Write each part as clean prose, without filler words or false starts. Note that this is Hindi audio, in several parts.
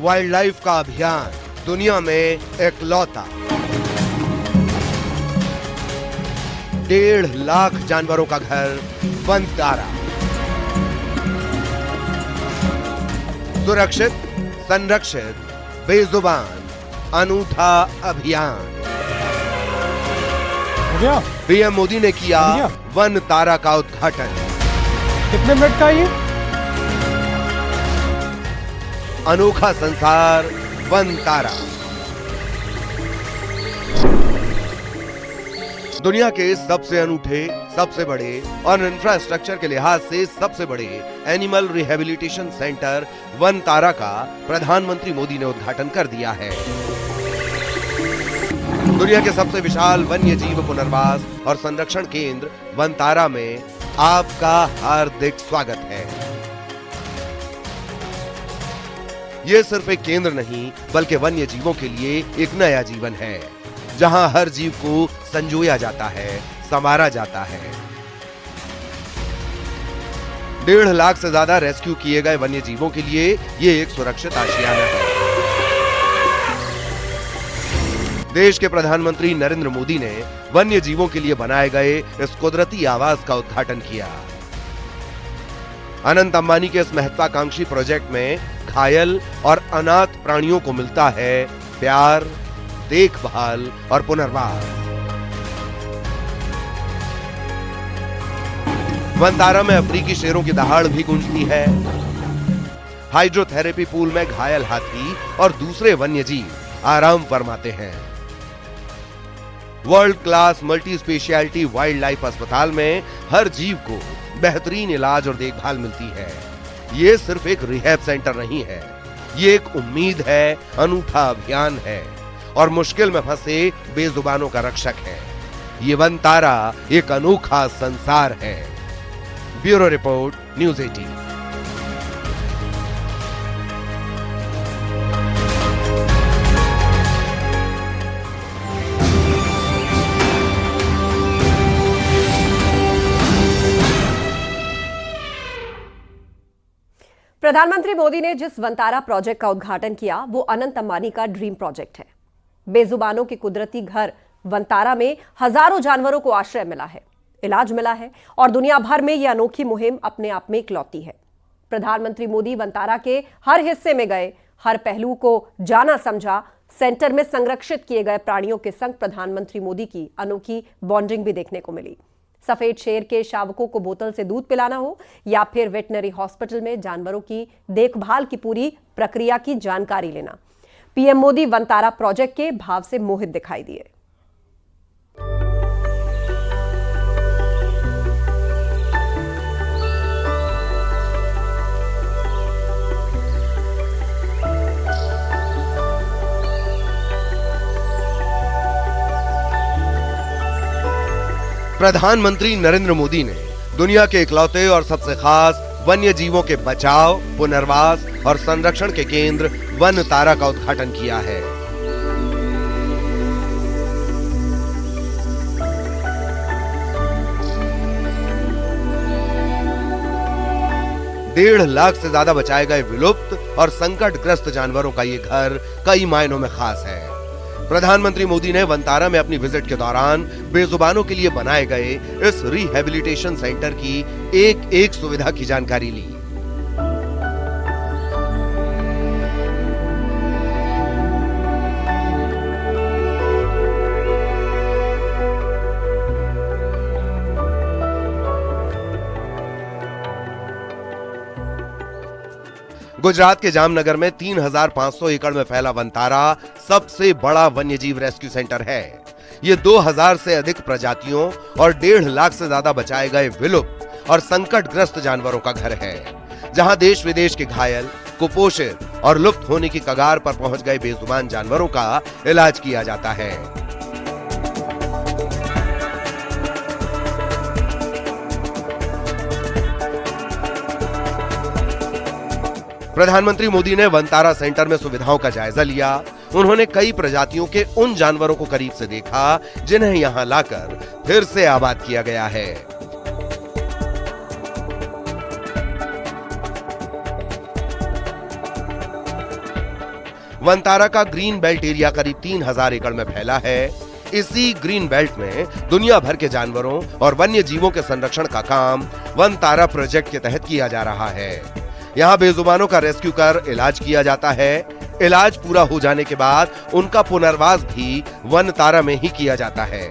वाइल्ड लाइफ का अभियान, दुनिया में इकलौता। 1.5 लाख जानवरों का घर वनतारा। सुरक्षित, संरक्षित, बेजुबान, अनूठा अभियान। पीएम मोदी ने किया वनतारा का उद्घाटन। कितने मिनट का ये? अनोखा संसार वनतारा। दुनिया के सबसे अनूठे, सबसे बड़े और इंफ्रास्ट्रक्चर के लिहाज से सबसे बड़े एनिमल रिहेबिलिटेशन सेंटर वनतारा का प्रधानमंत्री मोदी ने उद्घाटन कर दिया है। दुनिया के सबसे विशाल वन्य जीव पुनर्वास और संरक्षण केंद्र वनतारा में आपका हार्दिक स्वागत है। ये सिर्फ एक केंद्र नहीं, बल्कि वन्य जीवों के लिए एक नया जीवन है, जहां हर जीव को संजोया जाता है, संवारा जाता है। 1.5 लाख से ज्यादा रेस्क्यू किए गए वन्य जीवों के लिए ये एक सुरक्षित आशियाना है। देश के प्रधानमंत्री नरेंद्र मोदी ने वन्य जीवों के लिए बनाए गए इस कुदरती आवास का उद्घाटन किया। अनंत अंबानी के इस महत्वाकांक्षी प्रोजेक्ट में घायल और अनाथ प्राणियों को मिलता है प्यार, देखभाल और पुनर्वास। वनतारा में अफ्रीकी शेरों की दहाड़ भी गूंजती है। हाइड्रोथेरेपी पूल में घायल हाथी और दूसरे वन्य जीव आराम फरमाते हैं। World class multi speciality wild life अस्पताल में हर जीव को बेहतरीन इलाज और देखभाल मिलती है। ये सिर्फ एक रिहैब सेंटर नहीं है, ये एक उम्मीद है, अनूठा अभियान है और मुश्किल में फंसे बेजुबानों का रक्षक है। ये वनतारा एक अनोखा संसार है। Bureau report, news 18। प्रधानमंत्री मोदी ने जिस वनतारा प्रोजेक्ट का उद्घाटन किया वो अनंत अंबानी का ड्रीम प्रोजेक्ट है। बेजुबानों के कुदरती घर वनतारा में हजारों जानवरों को आश्रय मिला है, इलाज मिला है और दुनिया भर में यह अनोखी मुहिम अपने आप में इकलौती है। प्रधानमंत्री मोदी वनतारा के हर हिस्से में गए, हर पहलू को जाना समझा। सेंटर में संरक्षित किए गए प्राणियों के संग प्रधानमंत्री मोदी की अनोखी बॉन्डिंग भी देखने को मिली। सफेद शेर के शावकों को बोतल से दूध पिलाना हो या फिर वेटनरी हॉस्पिटल में जानवरों की देखभाल की पूरी प्रक्रिया की जानकारी लेना, पीएम मोदी वनतारा प्रोजेक्ट के भाव से मोहित दिखाई दिए। प्रधानमंत्री नरेंद्र मोदी ने दुनिया के इकलौते और सबसे खास वन्य जीवों के बचाव, पुनर्वास और संरक्षण के केंद्र वनतारा का उद्घाटन किया है। डेढ़ लाख से ज्यादा बचाए गए विलुप्त और संकटग्रस्त जानवरों का ये घर कई मायनों में खास है। प्रधानमंत्री मोदी ने वनतारा में अपनी विजिट के दौरान बेजुबानों के लिए बनाए गए इस रिहेबिलिटेशन सेंटर की एक एक सुविधा की जानकारी ली। गुजरात के जामनगर में 3,500 एकड़ में फैला वनतारा सबसे बड़ा वन्यजीव रेस्क्यू सेंटर है। ये 2,000 से अधिक प्रजातियों और 1.5 लाख से ज्यादा बचाए गए विलुप्त और संकटग्रस्त जानवरों का घर है, जहां देश विदेश के घायल, कुपोषित और लुप्त होने की कगार पर पहुंच गए बेजुबान जानवरों का इलाज किया जाता है। प्रधानमंत्री मोदी ने वनतारा सेंटर में सुविधाओं का जायजा लिया। उन्होंने कई प्रजातियों के उन जानवरों को करीब से देखा जिन्हें यहां लाकर फिर से आबाद किया गया है। वनतारा का ग्रीन बेल्ट एरिया करीब 3000 एकड़ में फैला है। इसी ग्रीन बेल्ट में दुनिया भर के जानवरों और वन्य जीवों के संरक्षण का काम वनतारा प्रोजेक्ट के तहत किया जा रहा है। यहाँ बेजुबानों का रेस्क्यू कर इलाज किया जाता है। इलाज पूरा हो जाने के बाद उनका पुनर्वास भी वनतारा में ही किया जाता है।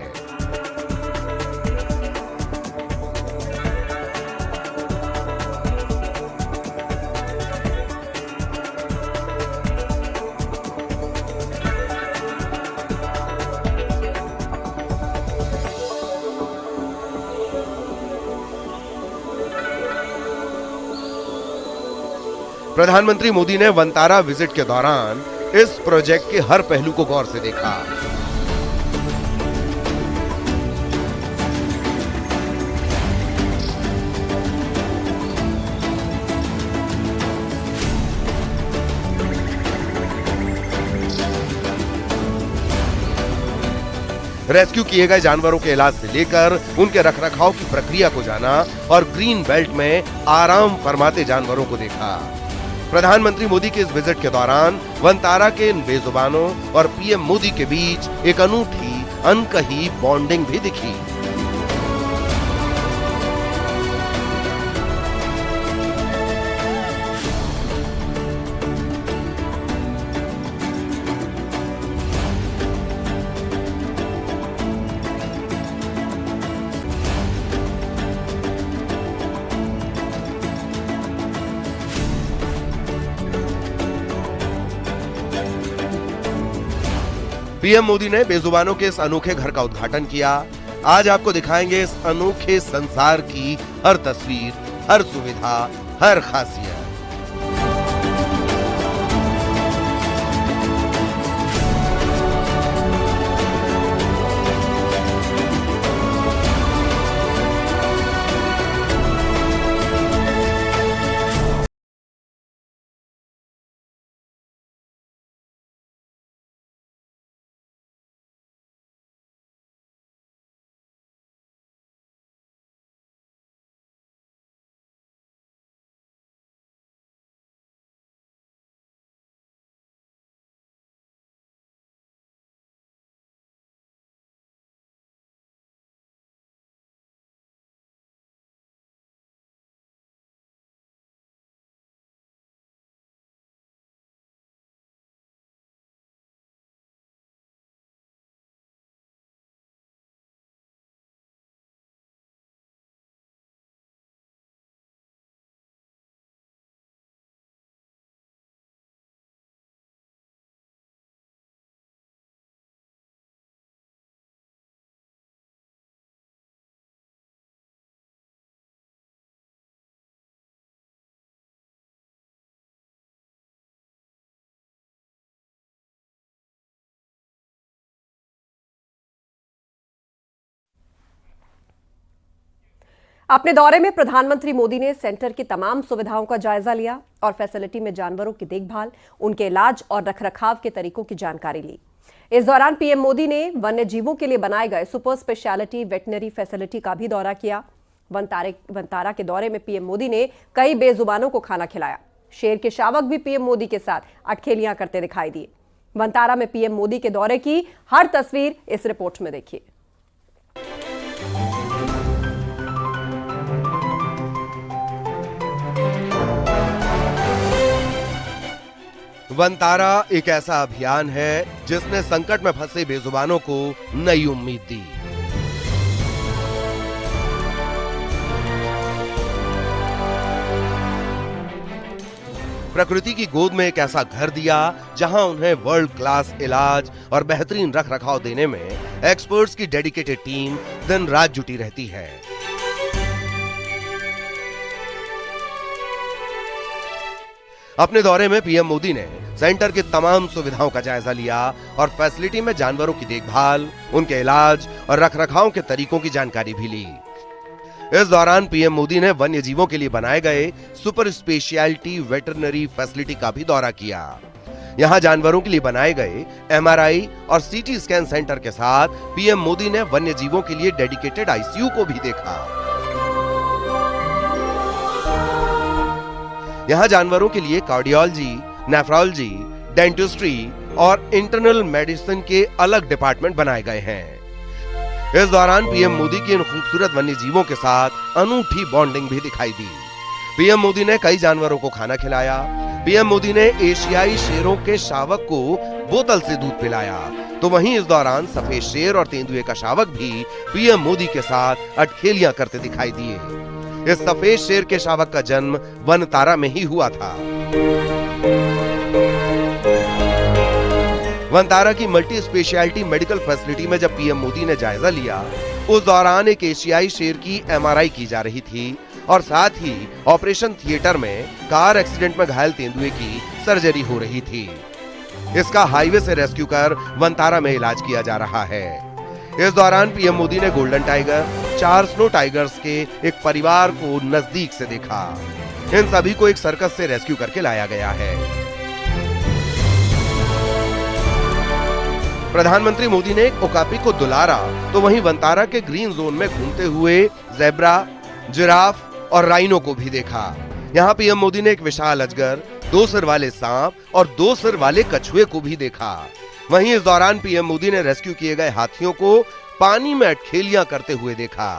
प्रधानमंत्री मोदी ने वनतारा विजिट के दौरान इस प्रोजेक्ट के हर पहलू को गौर से देखा। रेस्क्यू किए गए जानवरों के इलाज से लेकर उनके रखरखाव की प्रक्रिया को जाना और ग्रीन बेल्ट में आराम फरमाते जानवरों को देखा। प्रधानमंत्री मोदी के इस विजिट के दौरान वनतारा के इन बेजुबानों और पीएम मोदी के बीच एक अनूठी अनकही बॉन्डिंग भी दिखी। पीएम मोदी ने बेजुबानों के इस अनोखे घर का उद्घाटन किया। आज आपको दिखाएंगे इस अनोखे संसार की हर तस्वीर, हर सुविधा, हर खासियत। अपने दौरे में प्रधानमंत्री मोदी ने सेंटर की तमाम सुविधाओं का जायजा लिया और फैसिलिटी में जानवरों की देखभाल, उनके इलाज और रखरखाव के तरीकों की जानकारी ली। इस दौरान पीएम मोदी ने वन्य जीवों के लिए बनाए गए सुपर स्पेशलिटी वेटनरी फैसिलिटी का भी दौरा किया। वनतारा के दौरे में पीएम मोदी ने कई बेजुबानों को खाना खिलाया। शेर के शावक भी पीएम मोदी के साथ अटखेलियां करते दिखाई दिए। वनतारा में पीएम मोदी के दौरे की हर तस्वीर इस रिपोर्ट में देखिए। वनतारा एक ऐसा अभियान है जिसने संकट में फंसे बेजुबानों को नई उम्मीद दी। प्रकृति की गोद में एक ऐसा घर दिया जहां उन्हें वर्ल्ड क्लास इलाज और बेहतरीन रखरखाव देने में एक्सपर्ट्स की डेडिकेटेड टीम दिन रात जुटी रहती है। अपने दौरे में पीएम मोदी ने सेंटर की तमाम सुविधाओं का जायजा लिया और फैसिलिटी में जानवरों की देखभाल, उनके इलाज और रखरखाव के तरीकों की जानकारी भी ली। इस दौरान पीएम मोदी ने वन्य जीवों के लिए बनाए गए सुपर स्पेशियलिटी वेटरनरी फैसिलिटी का भी दौरा किया। यहां जानवरों के लिए बनाए गए एमआरआई और सीटी स्कैन सेंटर के साथ पीएम मोदी ने वन्य जीवों के लिए डेडिकेटेड आईसीयू को भी देखा। यहां जानवरों के लिए कार्डियोलॉजी, नेफ्रोलॉजी, डेंटिस्ट्री और इंटरनल मेडिसिन के अलग डिपार्टमेंट बनाए गए हैं। इस दौरान पीएम मोदी की इन खूबसूरत वन्य जीवों के साथ अनूठी बॉन्डिंग भी दिखाई दी। पीएम मोदी ने कई जानवरों को खाना खिलाया। पीएम मोदी ने एशियाई शेरों के शावक को बोतल से दूध पिलाया, तो वहीं इस दौरान सफेद शेर और तेंदुए का शावक भी पीएम मोदी के साथ अठखेलियां करते दिखाई दिए। इस सफेद शेर के शावक का जन्म वनतारा में ही हुआ था। वनतारा की मल्टी स्पेशलिटी मेडिकल फैसिलिटी में जब पीएम मोदी ने जायजा लिया, उस दौरान एक एशियाई शेर की एमआरआई की जा रही थी और साथ ही ऑपरेशन थिएटर में कार एक्सीडेंट में घायल तेंदुए की सर्जरी हो रही थी। इसका हाईवे से रेस्क्यू कर वनतारा में इलाज किया जा रहा है। इस दौरान पीएम मोदी ने गोल्डन टाइगर, 4 स्नो टाइगर्स के एक परिवार को नजदीक से देखा। इन सभी को एक सर्कस से रेस्क्यू करके लाया गया है। प्रधानमंत्री मोदी ने ओकापी को दुलारा, तो वहीं वनतारा के ग्रीन जोन में घूमते हुए ज़ेब्रा, जिराफ और राइनो को भी देखा। यहाँ पीएम मोदी ने एक विशाल अजगर, 2 सिर वाले सांप और 2 सिर वाले कछुए को भी देखा। वहीं इस दौरान पीएम मोदी ने रेस्क्यू किए गए हाथियों को पानी में अठखेलियां करते हुए देखा।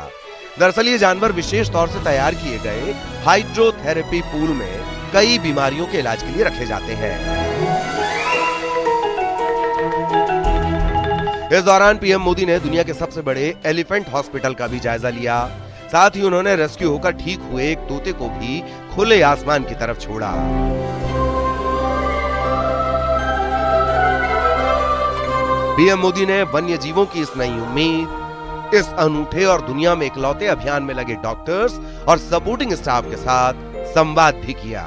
दरअसल ये जानवर विशेष तौर से तैयार किए गए हाइड्रोथेरेपी पूल में कई बीमारियों के इलाज के लिए रखे जाते हैं। इस दौरान पीएम मोदी ने दुनिया के सबसे बड़े एलिफेंट हॉस्पिटल का भी जायजा लिया। साथ ही उन्होंने रेस्क्यू होकर ठीक हुए एक तोते को भी खुले आसमान की तरफ छोड़ा। पीएम मोदी ने वन्य जीवों की इस नई उम्मीद, इस अनूठे और दुनिया में इकलौते अभियान में लगे डॉक्टर्स और सपोर्टिंग स्टाफ के साथ संवाद भी किया।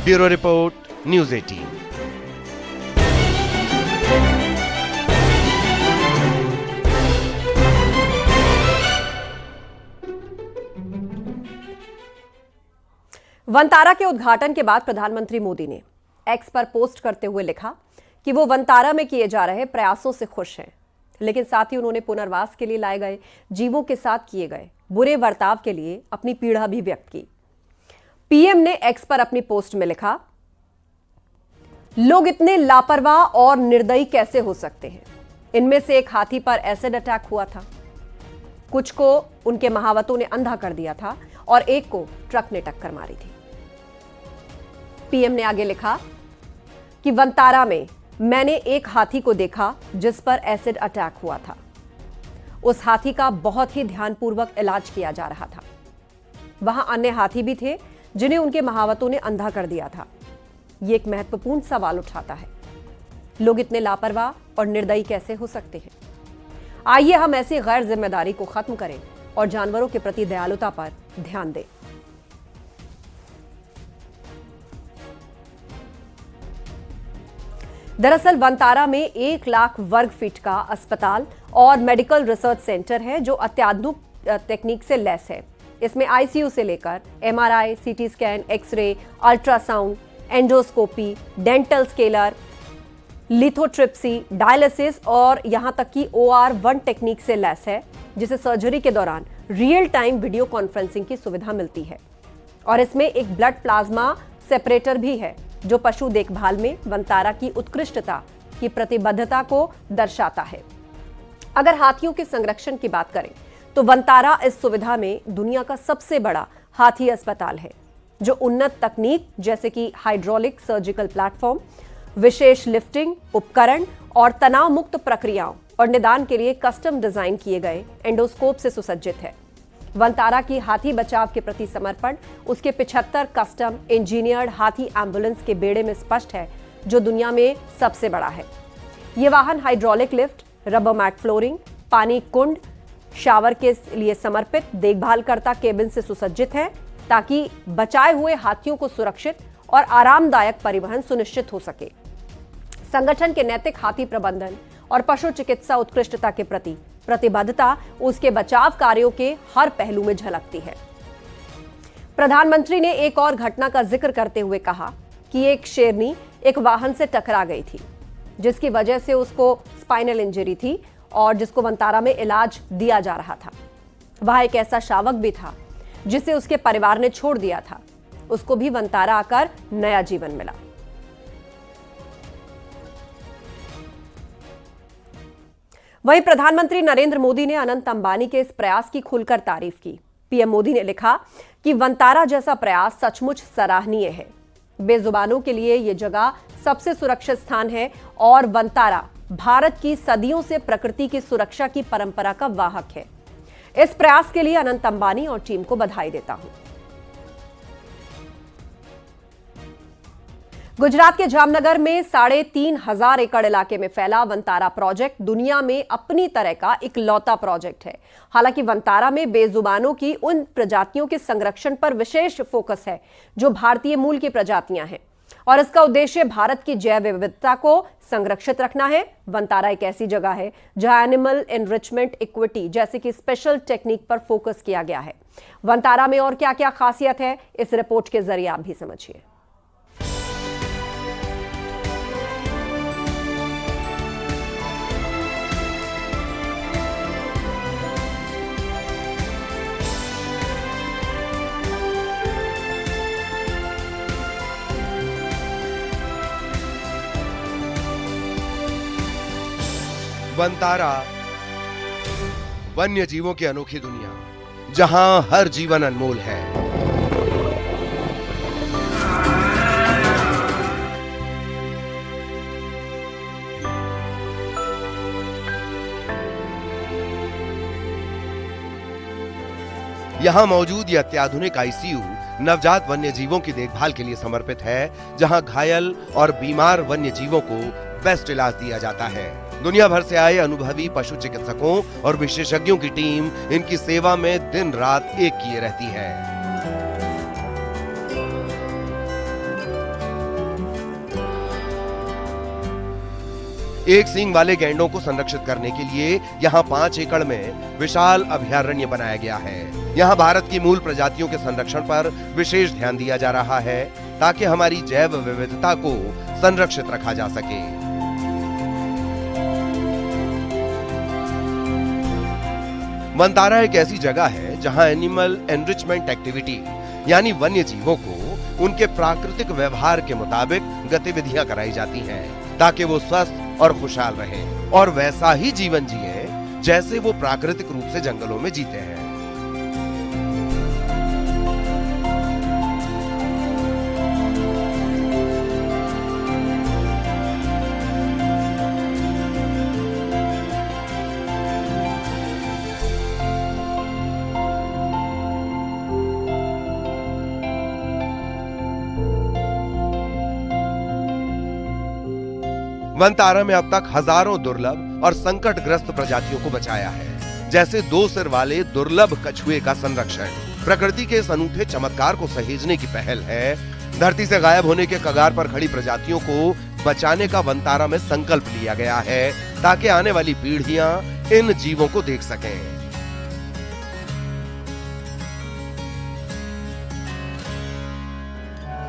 Bureau report, news 18। वनतारा के उद्घाटन के बाद प्रधानमंत्री मोदी ने एक्स पर पोस्ट करते हुए लिखा कि वो वनतारा में किए जा रहे प्रयासों से खुश हैं, लेकिन साथ ही उन्होंने पुनर्वास के लिए लाए गए जीवों के साथ किए गए बुरे बर्ताव के लिए अपनी पीड़ा भी व्यक्त की। पीएम ने एक्स पर अपनी पोस्ट में लिखा, लोग इतने लापरवाह और निर्दयी कैसे हो सकते हैं। इनमें से एक हाथी पर एसिड अटैक हुआ था, कुछ को उनके महावतों ने अंधा कर दिया था और एक को ट्रक ने टक्कर मारी थी। पीएम ने आगे लिखा कि वनतारा में मैंने एक हाथी को देखा जिस पर एसिड अटैक हुआ था। उस हाथी का बहुत ही ध्यानपूर्वक इलाज किया जा रहा था। वहां अन्य हाथी भी थे जिन्हें उनके महावतों ने अंधा कर दिया था। यह एक महत्वपूर्ण सवाल उठाता है, लोग इतने लापरवाह और निर्दयी कैसे हो सकते हैं। आइए हम ऐसी गैर जिम्मेदारी को खत्म करें और जानवरों के प्रति दयालुता पर ध्यान दें। दरअसल वनतारा में 1 लाख वर्ग फीट का अस्पताल और मेडिकल रिसर्च सेंटर है जो अत्याधुनिक तकनीक से लैस है। इसमें आईसीयू से लेकर MRI, CT scan, x-ray, ultrasound, endoscopy, dental scaler, lithotripsy, dialysis और यहां तक कि OR1 टेक्निक से लैस है, जिसे सर्जरी के दौरान रियल टाइम वीडियो कॉन्फ्रेंसिंग की सुविधा मिलती है। और इसमें एक ब्लड प्लाज्मा सेपरेटर भी है जो पशु देखभाल में वनतारा की उत्कृष्टता की प्रतिबद्धता को दर्शाता है। अगर हाथियों के संरक्षण की बात करें तो वनतारा इस सुविधा में दुनिया का सबसे बड़ा हाथी अस्पताल है, जो उन्नत तकनीक जैसे कि हाइड्रोलिक सर्जिकल प्लेटफॉर्म, विशेष लिफ्टिंग उपकरण और तनाव मुक्त प्रक्रियाओं और निदान के लिए कस्टम डिजाइन किए गए एंडोस्कोप से सुसज्जित है। वनतारा की हाथी बचाव के प्रति समर्पण उसके 75 कस्टम इंजीनियर्ड हाथी एम्बुलेंस के बेड़े में स्पष्ट है, जो दुनिया में सबसे बड़ा है। ये वाहन hydraulic lift, rubber mat flooring, पानी कुंड, शावर के लिए समर्पित देखभालकर्ता केबिन से सुसज्जित है, ताकि बचाए हुए हाथियों को सुरक्षित और आरामदायक परिवहन सुनिश्चित हो सके। संगठन के नैतिक हाथी प्रबंधन और पशु चिकित्सा उत्कृष्टता के प्रति प्रतिबद्धता उसके बचाव कार्यों के हर पहलू में झलकती है। प्रधानमंत्री ने एक और घटना का जिक्र करते हुए कहा कि एक शेरनी एक वाहन से टकरा गई थी, जिसकी वजह से उसको स्पाइनल इंजरी थी और जिसको वंतारा में इलाज दिया जा रहा था। वह एक ऐसा शावक भी था जिसे उसके परिवार ने छोड़ दिया था। उसको भी वंतारा आकर नया जीवन मिला। वहीं प्रधानमंत्री नरेंद्र मोदी ने अनंत अंबानी के इस प्रयास की खुलकर तारीफ की। पीएम मोदी ने लिखा कि वंतारा जैसा प्रयास सचमुच सराहनीय है। बेजुबानों के लिए यह जगह सबसे सुरक्षित स्थान है और वंतारा भारत की सदियों से प्रकृति की सुरक्षा की परंपरा का वाहक है। इस प्रयास के लिए अनंत अंबानी और टीम को बधाई देता हूं। गुजरात के जामनगर में 3,500 एकड़ इलाके में फैला वंतारा प्रोजेक्ट दुनिया में अपनी तरह का इकलौता प्रोजेक्ट है। हालांकि वंतारा में बेजुबानों की उन प्रजातियों के संरक्षण पर विशेष फोकस है जो भारतीय मूल की प्रजातियां हैं और इसका उद्देश्य भारत की जैव विविधता को संरक्षित रखना है। वंतारा एक ऐसी जगह है जहां एनिमल एनरिचमेंट इक्विटी जैसे कि स्पेशल टेक्निक पर फोकस किया गया है। वंतारा में और क्या क्या खासियत है, इस रिपोर्ट के जरिए आप भी समझिए। वंतारा वन्य जीवों की अनोखी दुनिया, जहां हर जीवन अनमोल है। यहां मौजूद यह अत्याधुनिक आईसीयू नवजात वन्य जीवों की देखभाल के लिए समर्पित है, जहां घायल और बीमार वन्य जीवों को बेस्ट इलाज दिया जाता है। दुनिया भर से आए अनुभवी पशु चिकित्सकों और विशेषज्ञों की टीम इनकी सेवा में दिन रात एक किए रहती है। एक सींग वाले गैंडों को संरक्षित करने के लिए यहाँ 5 एकड़ में विशाल अभयारण्य बनाया गया है। यहाँ भारत की मूल प्रजातियों के संरक्षण पर विशेष ध्यान दिया जा रहा है ताकि हमारी जैव विविधता को संरक्षित रखा जा सके। वंतारा एक ऐसी जगह है जहां एनिमल एनरिचमेंट एक्टिविटी यानी वन्य जीवों को उनके प्राकृतिक व्यवहार के मुताबिक गतिविधियां कराई जाती हैं ताकि वो स्वस्थ और खुशहाल रहें और वैसा ही जीवन जिए जैसे वो प्राकृतिक रूप से जंगलों में जीते हैं। वंतारा में अब तक हजारों दुर्लभ और संकटग्रस्त प्रजातियों को बचाया है, जैसे 2 सिर वाले दुर्लभ कछुए का संरक्षण। प्रकृति के इस अनूठे चमत्कार को सहेजने की पहल है। धरती से गायब होने के कगार पर खड़ी प्रजातियों को बचाने का वंतारा में संकल्प लिया गया है ताकि आने वाली पीढ़ियां इन जीवों को देख सकें।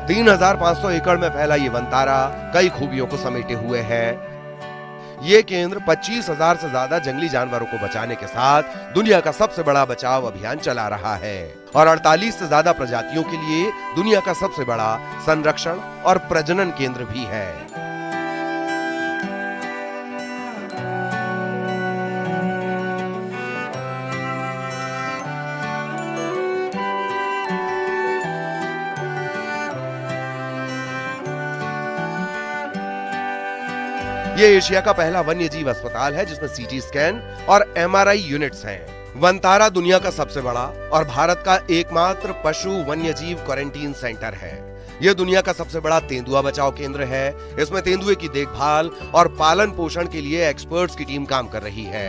3,500 एकड़ में फैला ये वंतारा कई खूबियों को समेटे हुए है। ये केंद्र 25,000 से ज्यादा जंगली जानवरों को बचाने के साथ दुनिया का सबसे बड़ा बचाव अभियान चला रहा है और 48 से ज्यादा प्रजातियों के लिए दुनिया का सबसे बड़ा संरक्षण और प्रजनन केंद्र भी है। ये एशिया का पहला वन्य जीव अस्पताल है जिसमें सीटी स्कैन और एमआरआई यूनिट्स हैं। वंतारा दुनिया का सबसे बड़ा और भारत का एकमात्र पशु वन्य जीव क्वारंटीन सेंटर है। यह दुनिया का सबसे बड़ा तेंदुआ बचाव केंद्र है। इसमें तेंदुए की देखभाल और पालन पोषण के लिए एक्सपर्ट्स की टीम काम कर रही है।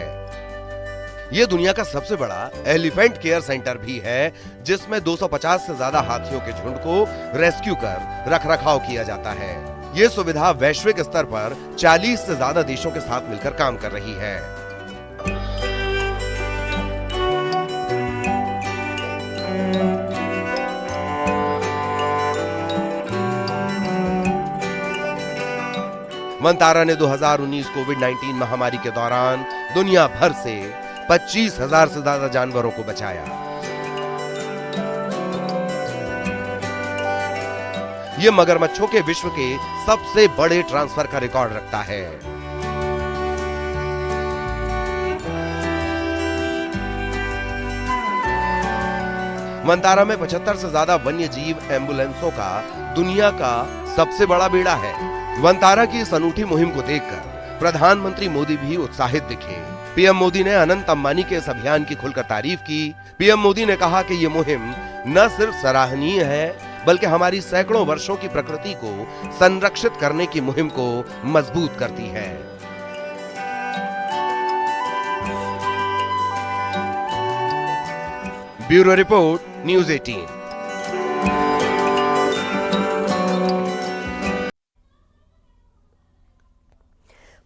यह दुनिया का सबसे बड़ा एलिफेंट केयर सेंटर भी है जिसमें 250 से ज्यादा हाथियों के झुंड को रेस्क्यू कर रखरखाव किया जाता है। ये सुविधा वैश्विक स्तर पर 40 से ज्यादा देशों के साथ मिलकर काम कर रही है। वंतारा ने 2019 कोविड-19 महामारी के दौरान दुनिया भर से 25,000 से ज्यादा जानवरों को बचाया। ये मगरमच्छों के विश्व के सबसे बड़े ट्रांसफर का रिकॉर्ड रखता है। वंतारा में 75 से ज्यादा वन्य जीव एम्बुलेंसों का दुनिया का सबसे बड़ा बेड़ा है। वंतारा की इस अनूठी मुहिम को देखकर प्रधानमंत्री मोदी भी उत्साहित दिखे। पीएम मोदी ने अनंत अंबानी के इस अभियान की खुलकर तारीफ की। पीएम मोदी ने कहा कि ये मुहिम न सिर्फ सराहनीय है बल्कि हमारी सैकड़ों वर्षों की प्रकृति को संरक्षित करने की मुहिम को मजबूत करती है। Bureau report, news 18।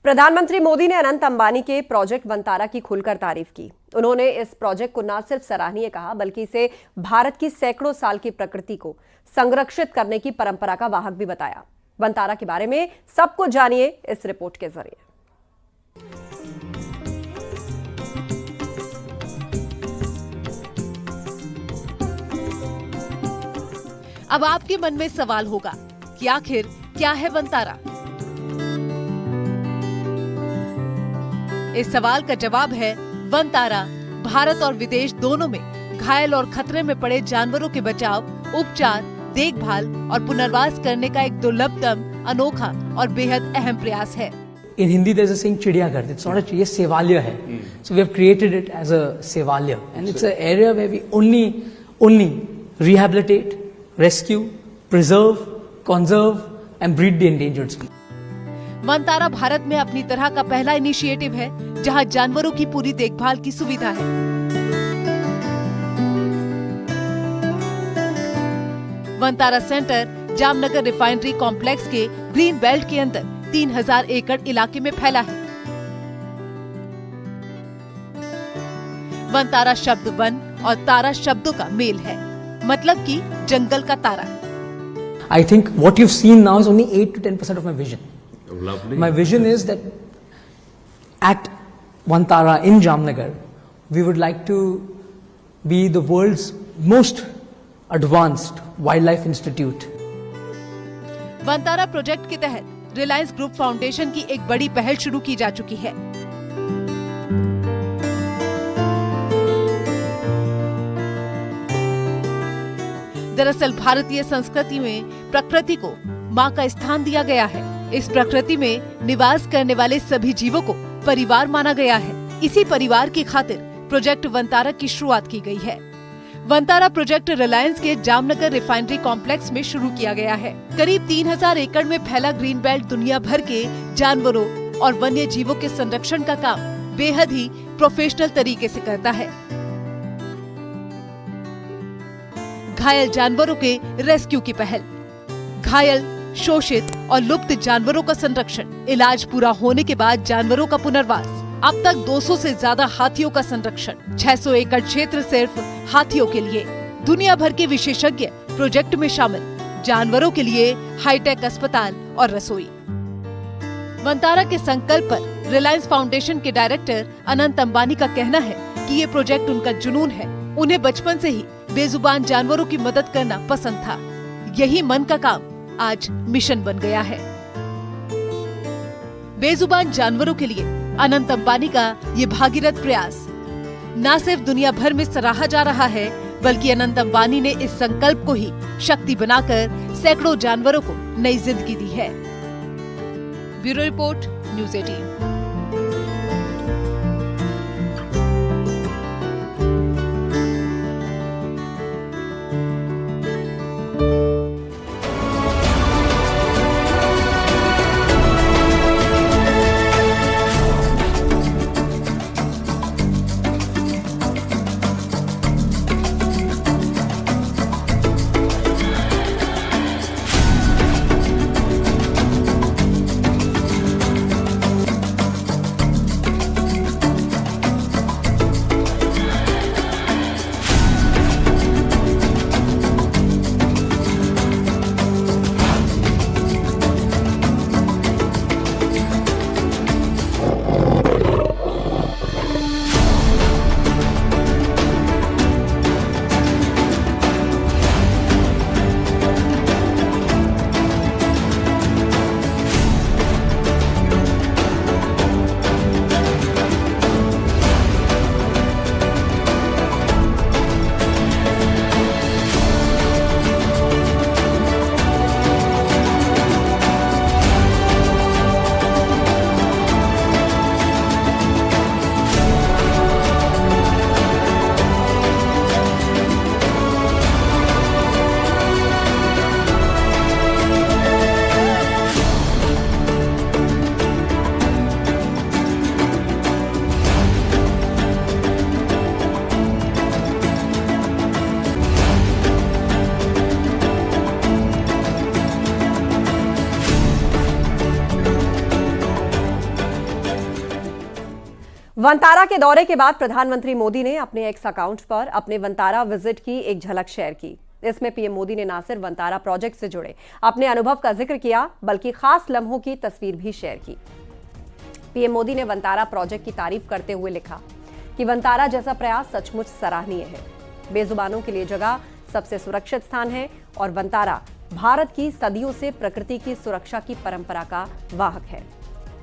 प्रधानमंत्री मोदी ने अनंत अंबानी के प्रोजेक्ट वंतारा की खुलकर तारीफ की। उन्होंने इस प्रोजेक्ट को न सिर्फ सराहनीय कहा बल्कि इसे भारत की सैकड़ों साल की प्रकृति को संरक्षित करने की परंपरा का वाहक भी बताया। वंतारा के बारे में सब कुछ जानिए इस रिपोर्ट के जरिए। अब आपके मन में सवाल होगा कि आखिर क्या है वंतारा? इस सवाल का जवाब है वंतारा भारत और विदेश दोनों में घायल और खतरे में पड़े जानवरों के बचाव, उपचार, देखभाल और पुनर्वास करने का एक दुर्लभतम, अनोखा और बेहद अहम प्रयास है। In Hindi, there's a saying चिड़ियाघर. It's not a चिड़िया, सेवालय है. So we have created it as a Sevalaya, and it's an area where we only rehabilitate, rescue, preserve, conserve, and breed the endangered species. Vantara Bharat में अपनी तरह का पहला इनिशिएटिव है जहां जानवरों की पूरी देखभाल की सुविधा है। Vantara centre Jamnagar refinery complex के ग्रीन बेल्ट के अंदर 3000 एकड़ इलाके में फैला है। वंतारा शब्द वन और तारा शब्दों का मेल है, मतलब कि जंगल का तारा। I think what you've seen now is only 8 to 10% of my vision. Lovely. My vision is that at Vantara in Jamnagar, we would like to be the world's most advanced wildlife institute. Vantara project के तहत रिलायंस ग्रुप फाउंडेशन की एक बड़ी पहल शुरू की जा चुकी है। दरअसल भारतीय संस्कृति में प्रकृति को माँ का स्थान दिया गया है। इस प्रकृति में निवास करने वाले सभी जीवों को परिवार माना गया है। इसी परिवार की खातिर प्रोजेक्ट वंतारा की शुरुआत की गई है। वंतारा प्रोजेक्ट रिलायंस के जामनगर रिफाइनरी कॉम्प्लेक्स में शुरू किया गया है। करीब 3000 एकड़ में फैला ग्रीन बेल्ट दुनिया भर के जानवरों और वन्य जीवों के संरक्षण का काम बेहद ही प्रोफेशनल तरीके से करता है। घायल जानवरों के रेस्क्यू की पहल, घायल, शोषित और लुप्त जानवरों का संरक्षण, इलाज पूरा होने के बाद जानवरों का पुनर्वास, अब तक 200 से ज्यादा हाथियों का संरक्षण, 600 एकड़ क्षेत्र सिर्फ हाथियों के लिए। दुनिया भर के विशेषज्ञ प्रोजेक्ट में शामिल, जानवरों के लिए हाईटेक अस्पताल और रसोई। वंतारा के संकल्प पर रिलायंस फाउंडेशन के डायरेक्टर अनंत अंबानी का कहना है कि ये प्रोजेक्ट उनका जुनून है। उन्हें बचपन से ही बेजुबान जानवरों की मदद करना पसंद था। यही मन का काम आज मिशन बन गया है। बेजुबान जानवरों के लिए अनंत अंबानी का ये भागीरथ प्रयास न सिर्फ दुनिया भर में सराहा जा रहा है, बल्कि अनंत अंबानी ने इस संकल्प को ही शक्ति बनाकर सैकड़ों जानवरों को नई जिंदगी दी है। Bureau report, news 18। वंतारा के दौरे के बाद प्रधानमंत्री मोदी ने अपने एक्स अकाउंट पर अपने वंतारा विजिट की एक झलक शेयर की। इसमें पीएम मोदी ने न सिर्फ वंतारा प्रोजेक्ट से जुड़े अपने अनुभव का जिक्र किया, बल्कि खास लम्हों की तस्वीर भी शेयर की। पीएम मोदी ने वंतारा प्रोजेक्ट की तारीफ करते हुए लिखा कि वंतारा जैसा प्रयास सचमुच सराहनीय है। बेजुबानों के लिए जगह सबसे सुरक्षित स्थान है और वंतारा भारत की सदियों से प्रकृति की सुरक्षा की परंपरा का वाहक है।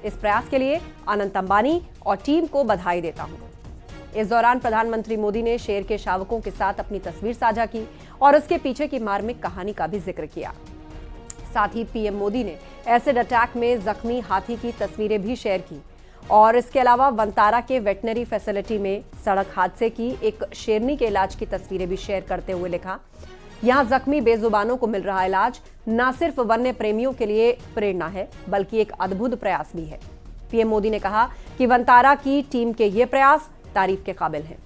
इस प्रयास के लिए अनंत अंबानी और टीम को बधाई देता हूं। इस दौरान प्रधानमंत्री मोदी ने शेर के शावकों के साथ अपनी तस्वीर साझा की और उसके पीछे की मार्मिक कहानी का भी जिक्र किया। साथ ही पीएम मोदी ने एसिड अटैक में जख्मी हाथी की तस्वीरें भी शेयर की और इसके अलावा वंतारा के वेटनरी फैसिलिटी में सड़क हादसे की एक शेरनी के इलाज की तस्वीरें भी शेयर करते हुए लिखा, यहां जख्मी बेजुबानों को मिल रहा इलाज न सिर्फ वन्य प्रेमियों के लिए प्रेरणा है, बल्कि एक अद्भुत प्रयास भी है। पीएम मोदी ने कहा कि वंतारा की टीम के ये प्रयास तारीफ के काबिल हैं।